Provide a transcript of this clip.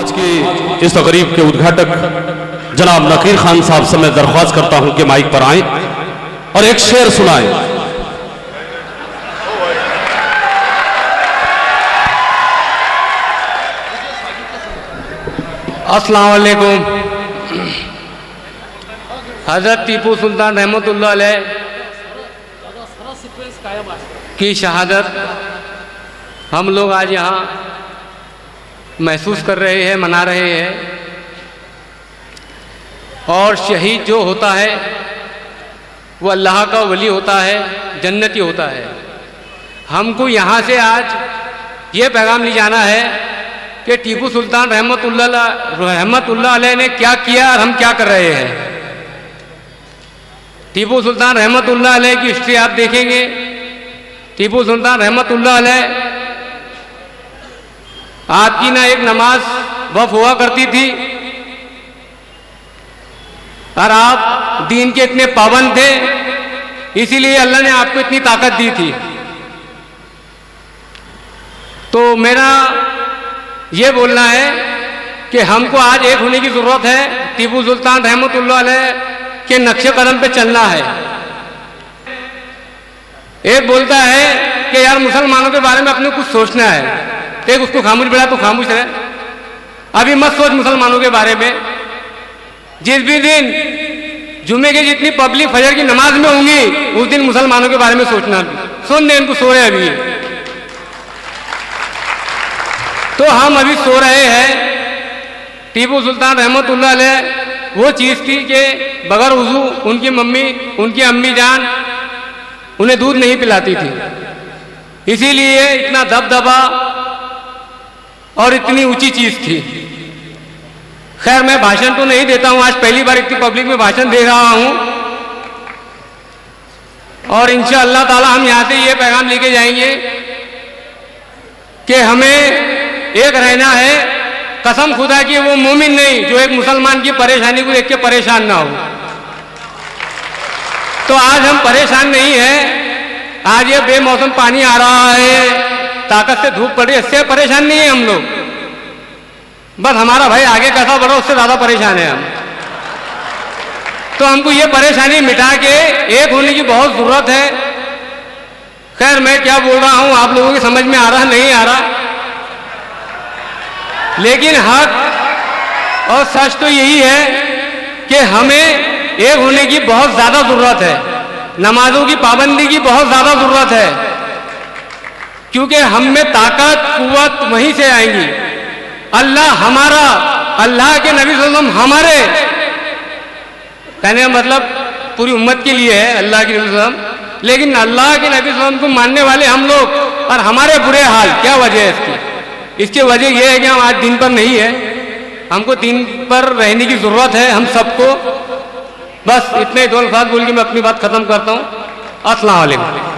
आज की इस तकरीब के उद्घाटक जनाब नकीर खान साहब से मैं दरख्वास्त करता हूं कि माइक पर आए और एक शेर सुनाएं। अस्सलाम वालेकुम। हजरत टीपू सुल्तान रहमतुल्लाह अलैह की शहादत हम लोग आज यहाँ महसूस कर रहे हैं, मना रहे हैं। और शहीद जो होता है वो अल्लाह का वली होता है, जन्नती होता है। हमको यहाँ से आज ये पैगाम ले जाना है कि टीपू सुल्तान रहमतुल्लाह अलैह ने क्या किया और हम क्या कर रहे हैं। टीपू सुल्तान रहमतुल्लाह अलैह की हिस्ट्री आप देखेंगे। टीपू सुल्तान रहमतुल्लाह अलैह आपकी ना एक नमाज वफ हुआ करती थी और आप दीन के इतने पाबंद थे, इसीलिए अल्लाह ने आपको इतनी ताकत दी थी। तो मेरा ये बोलना है कि हमको आज एक होने की ज़रूरत है। टीपू सुल्तान रहमतुल्लाह अलैह के नक्शे कदम पे चलना है। एक बोलता है कि यार मुसलमानों के बारे में अपने कुछ सोचना है, एक उसको खामोश बैठा तो खामोश रहे, अभी मत सोच मुसलमानों के बारे में। जिस भी दिन जुमे की जितनी पब्लिक फजर की नमाज में होंगी उस दिन मुसलमानों के बारे में सोचना। सुन दे, इनको सो रहे अभी, तो हम अभी सो रहे हैं। टीपू सुल्तान रहमतुल्लाह अलैह वो चीज़ थी कि बगैर वुज़ू उनकी मम्मी, उनकी अम्मी जान उन्हें दूध नहीं पिलाती थी, इसीलिए इतना दबदबा और इतनी ऊंची चीज़ थी। खैर मैं भाषण तो नहीं देता हूं, आज पहली बार इतनी पब्लिक में भाषण दे रहा हूं और इंशाअल्लाह ताला हम यहां से ये पैगाम लेके जाएंगे कि हमें एक रहना है। कसम खुदा की वो मोमिन नहीं जो एक मुसलमान की परेशानी को देख के परेशान ना हो। तो आज हम परेशान नहीं हैं। आज ये बेमौसम पानी आ रहा है, ताकत से धूप पड़ रही है, इससे परेशान नहीं है हम लोग। बस हमारा भाई आगे कैसा बढ़ा उससे ज़्यादा परेशान है हम। तो हमको ये परेशानी मिटा के एक होने की बहुत ज़रूरत है। खैर मैं क्या बोल रहा हूँ आप लोगों की समझ में आ रहा नहीं आ रहा, लेकिन हक और सच तो यही है कि हमें एक होने की बहुत ज़्यादा ज़रूरत है। नमाजों की पाबंदी की बहुत ज़्यादा ज़रूरत है, क्योंकि हम में ताकत कुव्वत वहीं से आएंगी। अल्लाह हमारा, अल्लाह के नबी सल्लल्लाहु अलैहि वसल्लम हमारे, कहने का मतलब पूरी उम्मत के लिए है अल्लाह के नबी सल्लल्लाहु अलैहि वसल्लम, लेकिन अल्लाह के नबी सल्लल्लाहु अलैहि वसल्लम को मानने वाले हम लोग और हमारे बुरे हाल। क्या वजह है इसकी? इसकी वजह यह है कि हम आज दिन पर नहीं है। हमको दिन पर रहने की ज़रूरत है हम सबको। बस इतने दो अल्फाज बोल के मैं अपनी बात ख़त्म करता हूँ। अस्सलाम वालेकुम।